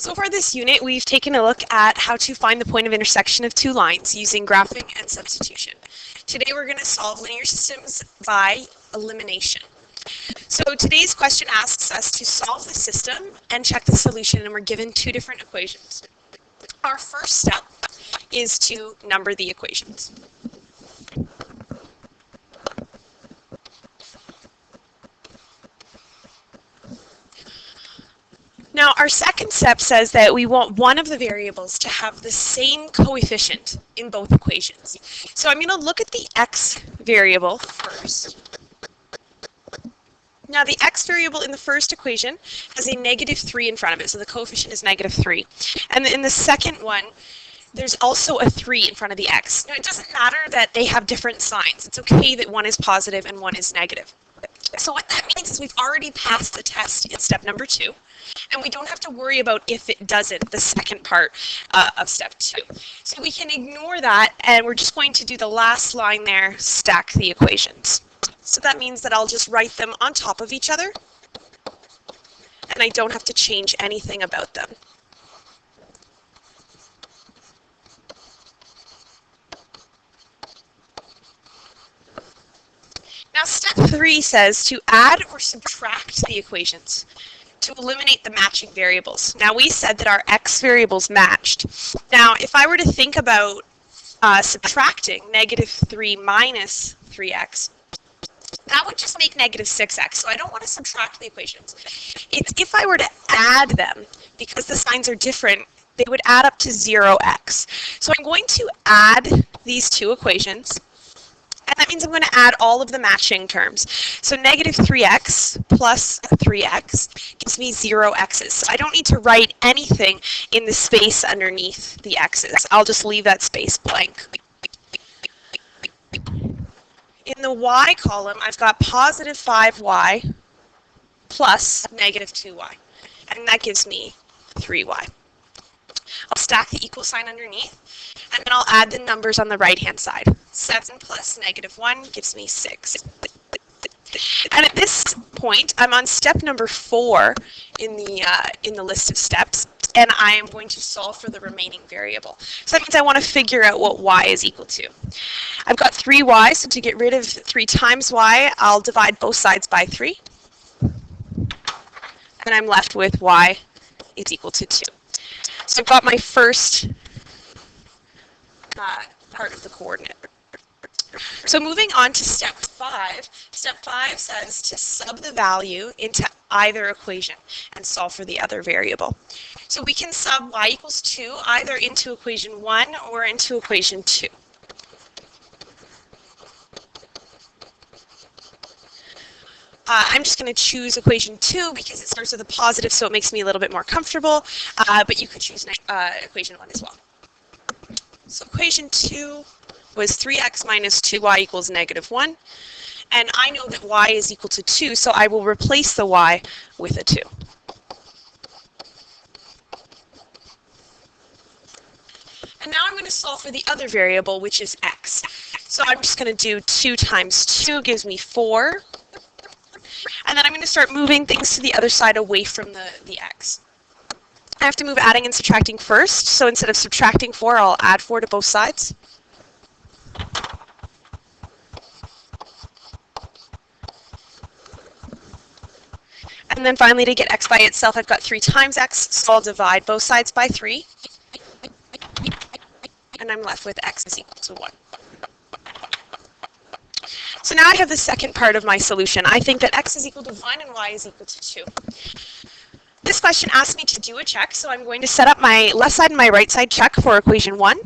So for this unit, we've taken a look at how to find the point of intersection of two lines using graphing and substitution. Today we're going to solve linear systems by elimination. So today's question asks us to solve the system and check the solution, and we're given two different equations. Our first step is to number the equations. Now, our second step says that we want one of the variables to have the same coefficient in both equations. So I'm going to look at the x variable first. Now, the x variable in the first equation has a -3 in front of it, so the coefficient is -3. And in the second one, there's also a 3 in front of the x. Now, it doesn't matter that they have different signs. It's okay that one is positive and one is negative. So what that means is we've already passed the test in step number 2. And we don't have to worry about if it doesn't, the second part of step 2. So we can ignore that, and we're just going to do the last line there, stack the equations. So that means that I'll just write them on top of each other, and I don't have to change anything about them. Now, step 3 says to add or subtract the equations to eliminate the matching variables. Now, we said that our x variables matched. Now, if I were to think about subtracting -3 minus 3x, that would just make -6x. So I don't want to subtract the equations. If I were to add them, because the signs are different, they would add up to 0x. So I'm going to add these two equations. And that means I'm going to add all of the matching terms. So -3x plus 3x gives me 0x's. So I don't need to write anything in the space underneath the x's. I'll just leave that space blank. In the y column, I've got positive 5y plus -2y. And that gives me 3y. I'll stack the equal sign underneath, and then I'll add the numbers on the right-hand side. 7 plus -1 gives me 6. And at this point, I'm on step number 4 in the list of steps, and I am going to solve for the remaining variable. So that means I want to figure out what y is equal to. I've got 3y, so to get rid of 3 times y, I'll divide both sides by 3. And I'm left with y is equal to 2. So I've got my first part of the coordinate. So moving on to step 5. Step 5 says to sub the value into either equation and solve for the other variable. So we can sub y equals 2 either into equation 1 or into equation 2. I'm just going to choose equation 2 because it starts with a positive, so it makes me a little bit more comfortable, but you could choose equation 1 as well. So equation 2 was 3x minus 2y equals -1, and I know that y is equal to 2, so I will replace the y with a 2. And now I'm going to solve for the other variable, which is x. So I'm just going to do 2 times 2 gives me 4. And then I'm going to start moving things to the other side away from the x. I have to move adding and subtracting first, so instead of subtracting 4, I'll add 4 to both sides. And then finally, to get x by itself, I've got 3 times x, so I'll divide both sides by 3. And I'm left with x is equal to 1. So now I have the second part of my solution. I think that x is equal to 1 and y is equal to 2. This question asks me to do a check, so I'm going to set up my left side and my right side check for equation 1.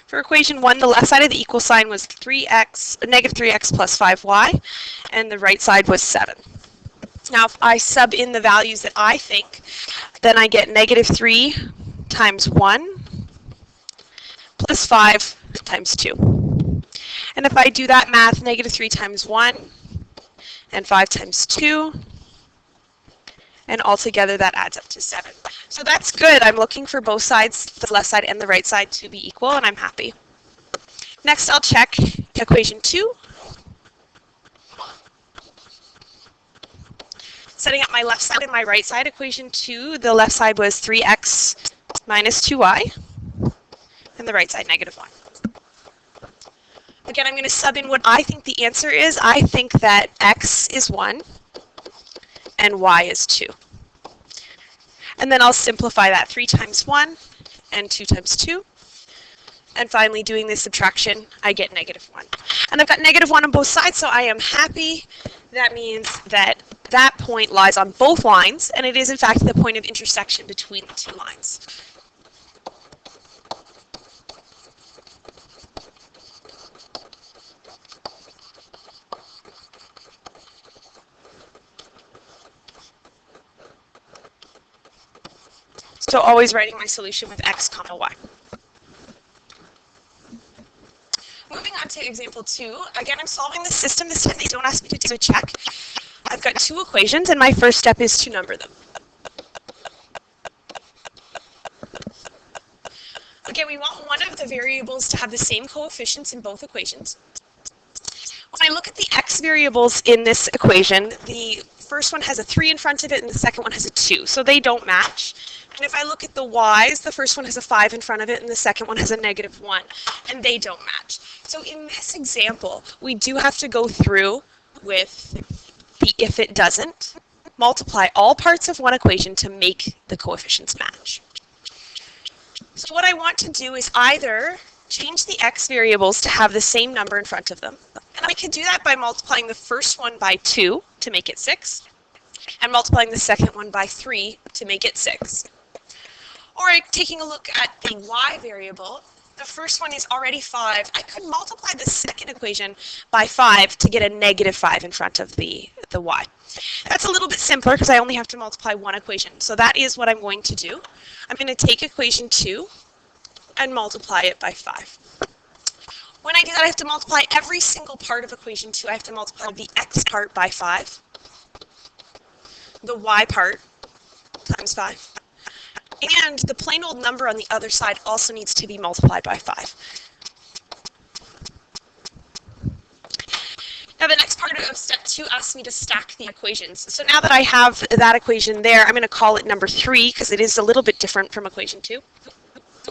For equation 1, the left side of the equal sign was -3x plus 5y, and the right side was 7. Now, if I sub in the values that I think, then I get -3 times 1 plus 5 times 2. And if I do that math, -3 times 1 and 5 times 2, and altogether that adds up to 7. So that's good. I'm looking for both sides, the left side and the right side, to be equal, and I'm happy. Next, I'll check equation 2. Setting up my left side and my right side, equation 2, the left side was 3x minus 2y, and the right side negative 1. Again, I'm going to sub in what I think the answer is. I think that x is 1 and y is 2. And then I'll simplify that. 3 times 1 and 2 times 2. And finally, doing this subtraction, I get negative 1. And I've got negative 1 on both sides, so I am happy. That means that that point lies on both lines, and it is, in fact, the point of intersection between the two lines. So always writing my solution with x comma y. Moving on to example 2, again, I'm solving the system. This time they don't ask me to do a check. I've got 2 equations, and my first step is to number them. Again, we want one of the variables to have the same coefficients in both equations. When I look at the x variables in this equation, the first one has a 3 in front of it, and the second one has a 2, so they don't match. And if I look at the y's, the first one has a 5 in front of it, and the second one has a negative 1, and they don't match. So in this example, we do have to go through with the if it doesn't, multiply all parts of one equation to make the coefficients match. So what I want to do is either change the x variables to have the same number in front of them, and I can do that by multiplying the first one by 2 to make it 6, and multiplying the second one by 3 to make it 6. Or taking a look at the y variable, the first one is already 5. I could multiply the second equation by 5 to get a negative 5 in front of the y. That's a little bit simpler because I only have to multiply one equation. So that is what I'm going to do. I'm going to take equation 2 and multiply it by 5. When I do that, I have to multiply every single part of equation 2. I have to multiply the x part by 5, the y part times 5, and the plain old number on the other side also needs to be multiplied by 5. Now the next part of step 2 asks me to stack the equations. So now that I have that equation there, I'm going to call it number 3 because it is a little bit different from equation 2.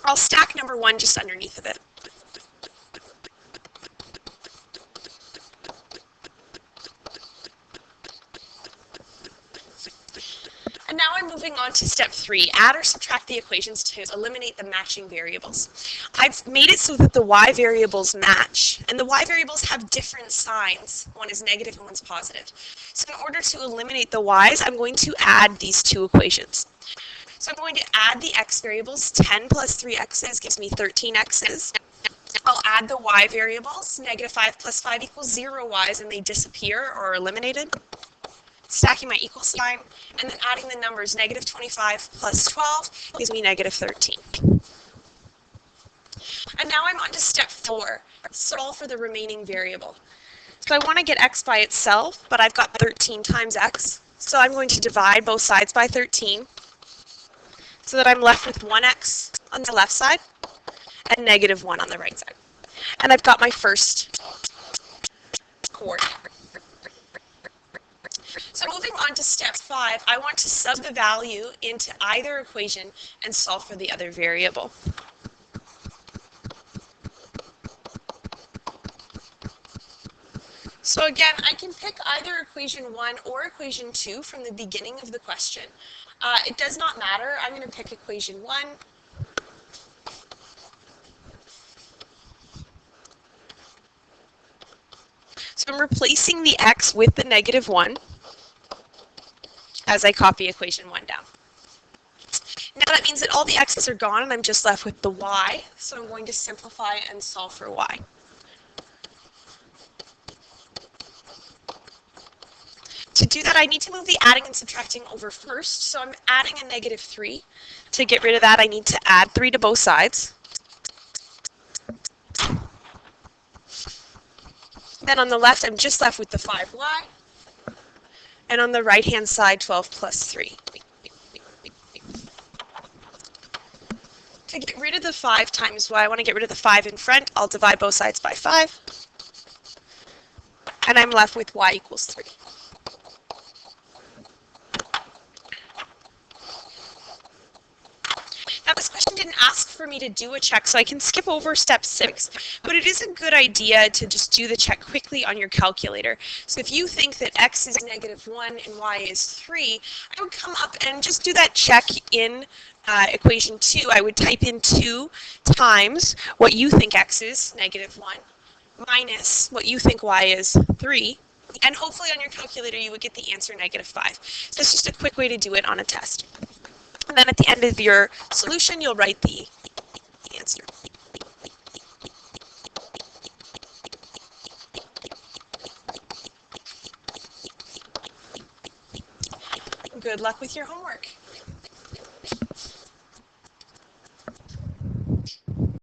I'll stack number 1 just underneath of it. And now I'm moving on to step 3, add or subtract the equations to eliminate the matching variables. I've made it so that the y variables match, and the y variables have different signs. One is negative and one's positive. So in order to eliminate the y's, I'm going to add these 2 equations. So I'm going to add the x variables. 10 plus 3x's gives me 13x's. I'll add the y variables. Negative 5 plus 5 equals 0 y's, and they disappear or are eliminated. Stacking my equal sign, and then adding the numbers. Negative 25 plus 12 gives me negative 13. And now I'm on to step 4, solve for the remaining variable. So I want to get x by itself, but I've got 13 times x. So I'm going to divide both sides by 13 so that I'm left with 1x on the left side and negative 1 on the right side. And I've got my first coordinate. So moving on to step 5, I want to sub the value into either equation and solve for the other variable. So again, I can pick either equation 1 or equation 2 from the beginning of the question. It does not matter. I'm going to pick equation 1. So I'm replacing the x with the negative 1 as I copy equation 1 down. Now that means that all the x's are gone and I'm just left with the y, so I'm going to simplify and solve for y. To do that, I need to move the adding and subtracting over first, so I'm adding a negative 3. To get rid of that, I need to add 3 to both sides. Then on the left, I'm just left with the 5y. And on the right-hand side, 12 plus 3. To get rid of the 5 times y, I want to get rid of the 5 in front. I'll divide both sides by 5. And I'm left with y equals 3. question didn't ask for me to do a check, so I can skip over step 6, but it is a good idea to just do the check quickly on your calculator. So if you think that x is -1 and y is 3, I would come up and just do that check in equation 2. I would type in 2 times what you think x is, -1, minus what you think y is, 3, and hopefully on your calculator you would get the answer -5. So it's just a quick way to do it on a test. And then at the end of your solution, you'll write the answer. Good luck with your homework.